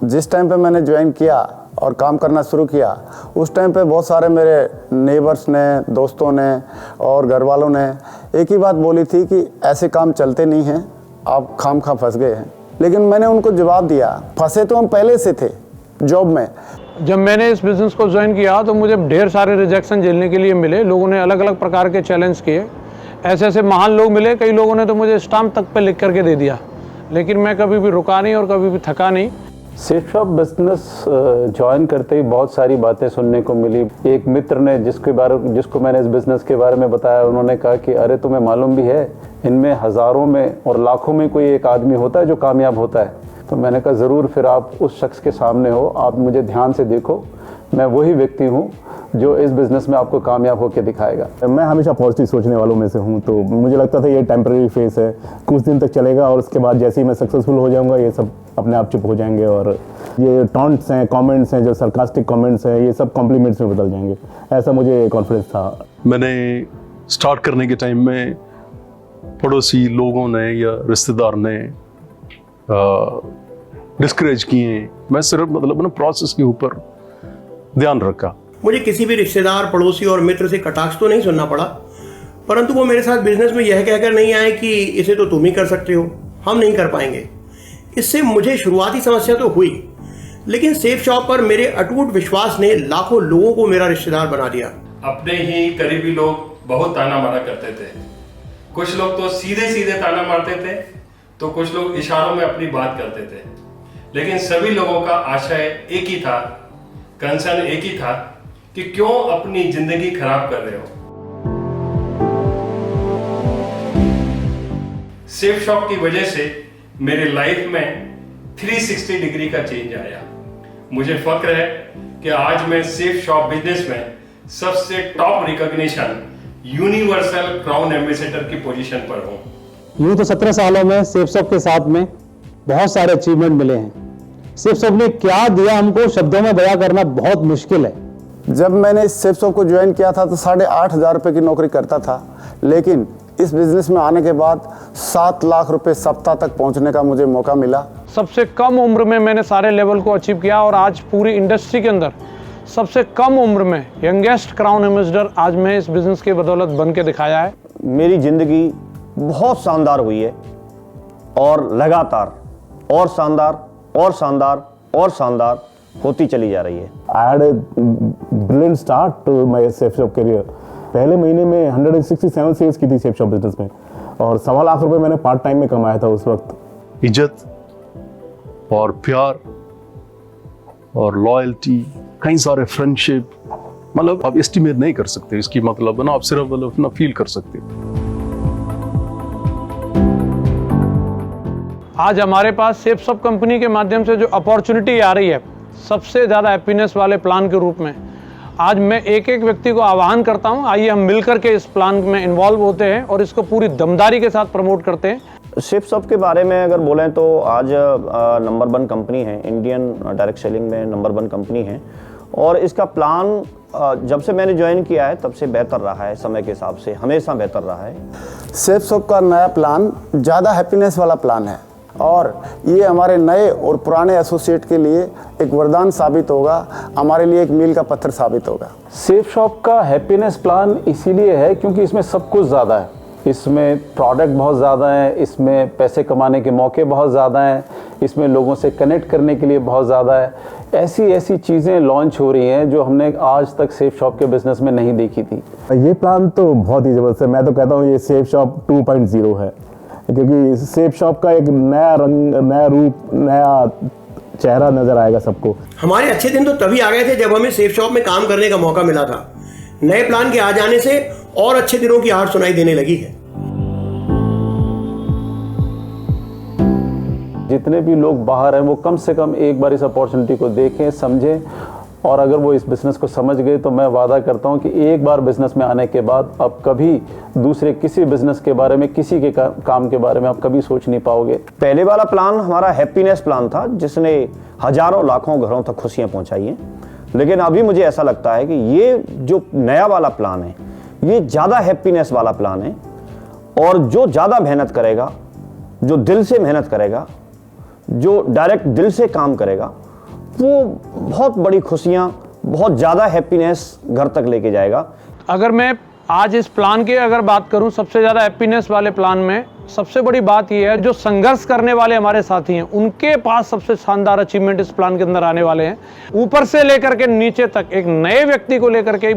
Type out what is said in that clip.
जिस टाइम पे मैंने ज्वाइन किया और काम करना शुरू किया, उस टाइम पे बहुत सारे मेरे नेबर्स ने, दोस्तों ने और घर वालों ने एक ही बात बोली थी कि ऐसे काम चलते नहीं हैं, आप खामखा फंस गए हैं। लेकिन मैंने उनको जवाब दिया, फंसे तो हम पहले से थे जॉब में। जब मैंने इस बिज़नेस को ज्वाइन किया तो मुझे ढेर सारे रिजेक्शन झेलने के लिए मिले। लोगों ने अलग अलग प्रकार के चैलेंज किए, ऐसे ऐसे महान लोग मिले, कई लोगों ने तो मुझे स्टाम्प तक पे लिख करके दे दिया, लेकिन मैं कभी भी रुका नहीं और कभी भी थका नहीं। सेफ शॉप बिजनेस ज्वाइन करते ही बहुत सारी बातें सुनने को मिली। एक मित्र ने जिसको मैंने इस बिज़नेस के बारे में बताया, उन्होंने कहा कि अरे तुम्हें मालूम भी है, इनमें हज़ारों में और लाखों में कोई एक आदमी होता है जो कामयाब होता है। तो मैंने कहा ज़रूर, फिर आप उस शख्स के सामने हो, आप मुझे ध्यान से देखो, मैं वही व्यक्ति हूँ जो इस बिज़नेस में आपको कामयाब होकर दिखाएगा। मैं हमेशा पॉजिटिव सोचने वालों में से हूँ, तो मुझे लगता था ये टेम्परेरी फेस है, कुछ दिन तक चलेगा और उसके बाद जैसे ही मैं सक्सेसफुल हो जाऊँगा ये सब अपने आप चुप हो जाएंगे और ये टॉन्ट्स हैं, कमेंट्स हैं, जो सरकास्टिक कमेंट्स हैं, ये सब कॉम्प्लीमेंट्स में बदल जाएंगे, ऐसा मुझे कॉन्फिडेंस था। मैंने स्टार्ट करने के टाइम में पड़ोसी लोगों ने या रिश्तेदार ने डिस्करेज किए। मैं सिर्फ ना प्रोसेस के ऊपर ध्यान रखा। मुझे किसी भी रिश्तेदार, पड़ोसी और मित्र से कटाक्ष तो नहीं सुनना पड़ा, परंतु वो मेरे साथ बिजनेस में यह कहकर नहीं आए कि इसे तो तुम ही कर सकते हो, हम नहीं कर पाएंगे। इससे मुझे शुरुआती समस्या तो हुई, लेकिन सेफ शॉप पर मेरे अटूट विश्वास ने लाखों लोगों को मेरा रिश्तेदार बना दिया। अपने ही करीबी लोग बहुत ताना मारा करते थे। कुछ लोग तो सीधे सीधे ताना मारते थे, तो कुछ लोग इशारों में अपनी बात करते थे, लेकिन सभी लोगों का आशय एक ही था, कंसर्न एक ही था कि क्यों अपनी जिंदगी खराब कर रहे हो। सेफ शॉप की वजह से मेरे लाइफ में 360 डिग्री का चेंज आया। मुझे फक्र है कि आज मैं सेफ शॉप बिजनेस में सबसे top recognition universal crown ambassador की पोजीशन पर हूं। यूं तो 17 सालों में सेफ शॉप के साथ में बहुत सारे अचीवमेंट मिले हैं। सेफ शॉप ने क्या दिया हमको शब्दों में बयां करना बहुत मुश्किल है। जब मैंने इस सेफ शॉप को ज्वाइन किया था तो 8,500 रुपये की नौकरी करता था, लेकिन इस बिज़नेस में आने के बाद 7 लाख रुपए सप्ताह तक पहुंचने का मुझे मौका मिला। सबसे कम उम्र में मैंने सारे लेवल को अचीव किया और आज पूरी इंडस्ट्री के अंदर सबसे कम उम्र में यंगेस्ट क्राउन एम्बेसडर आज मैं इस बिज़नेस की बदौलत बन के दिखाया है। मेरी ज़िंदगी बहुत शानदार हुई है और लगातार और शानदार और शानदार और शानदार होती चली जा रही है। I had a brilliant start to my safe shop career. पहले महीने में 167 सेल्स की थी सेफ शॉप बिजनेस में और 1.25 लाख रुपए मैंने पार्ट टाइम में कमाया था उस वक्त। इज्जत और प्यार और लॉयल्टी, कई सारे फ्रेंडशिप, मतलब आप एस्टिमेट नहीं कर सकते इसकी, मतलब ना आप सिर्फ अपना फील कर सकते। आज हमारे पास सेफ शॉप कंपनी के माध्यम से जो अपॉर्चुनिटी आ रही है सबसे ज़्यादा हैप्पीनेस वाले प्लान के रूप में, आज मैं एक एक व्यक्ति को आह्वान करता हूं, आइए हम मिलकर के इस प्लान में इन्वॉल्व होते हैं और इसको पूरी दमदारी के साथ प्रमोट करते हैं। सेफ शॉप के बारे में अगर बोलें तो आज नंबर 1 कंपनी है, इंडियन डायरेक्ट सेलिंग में नंबर 1 कंपनी है और इसका प्लान जब से मैंने ज्वाइन किया है तब से बेहतर रहा है, समय के हिसाब से हमेशा बेहतर रहा है। सेफ शॉप का नया प्लान ज़्यादा हैप्पीनेस वाला प्लान है और ये हमारे नए और पुराने एसोसिएट के लिए एक वरदान साबित होगा, हमारे लिए एक मील का पत्थर साबित होगा। सेफ शॉप का हैप्पीनेस प्लान इसीलिए है क्योंकि इसमें सब कुछ ज़्यादा है। इसमें प्रोडक्ट बहुत ज़्यादा है, इसमें पैसे कमाने के मौके बहुत ज़्यादा हैं, इसमें लोगों से कनेक्ट करने के लिए बहुत ज़्यादा है। ऐसी ऐसी चीज़ें लॉन्च हो रही हैं जो हमने आज तक सेफ शॉप के बिज़नेस में नहीं देखी थी। ये प्लान तो बहुत ही ज़बरदस्त है। मैं तो कहता हूँ ये सेफ शॉप 2.0 है, क्योंकि सेफ शॉप का एक नया रंग, नया रूप, नया चेहरा नजर आएगा सबको। हमारे अच्छे दिन तो तभी आ गए थे जब हमें सेफ शॉप में काम करने का मौका मिला था। नए प्लान के आ जाने से और अच्छे दिनों की आहट सुनाई देने लगी है। जितने भी लोग बाहर हैं वो कम से कम एक बार इस अपॉर्चुनिटी को देखें, समझें और अगर वो इस बिज़नेस को समझ गए तो मैं वादा करता हूं कि एक बार बिज़नेस में आने के बाद अब कभी दूसरे किसी बिज़नेस के बारे में, किसी के काम के बारे में आप कभी सोच नहीं पाओगे। पहले वाला प्लान हमारा हैप्पीनेस प्लान था जिसने हजारों लाखों घरों तक खुशियां पहुंचाई हैं, लेकिन अभी मुझे ऐसा लगता है कि ये जो नया वाला प्लान है ये ज़्यादा हैप्पीनेस वाला प्लान है और जो ज़्यादा मेहनत करेगा, जो दिल से मेहनत करेगा, जो डायरेक्ट दिल से काम करेगा, वो बहुत बड़ी खुशियाँ, बहुत ज़्यादा हैप्पीनेस घर तक लेके जाएगा। अगर मैं आज इस प्लान की अगर बात करूं, सबसे ज़्यादा हैप्पीनेस वाले प्लान में सबसे बड़ी बात यह है, जो संघर्ष करने वाले हमारे साथी हैं उनके पास सबसे शानदार अचीवमेंट इस प्लान के अंदर आने वाले हैं। ऊपर से लेकर के नीचे तक एक नए व्यक्ति को लेकर के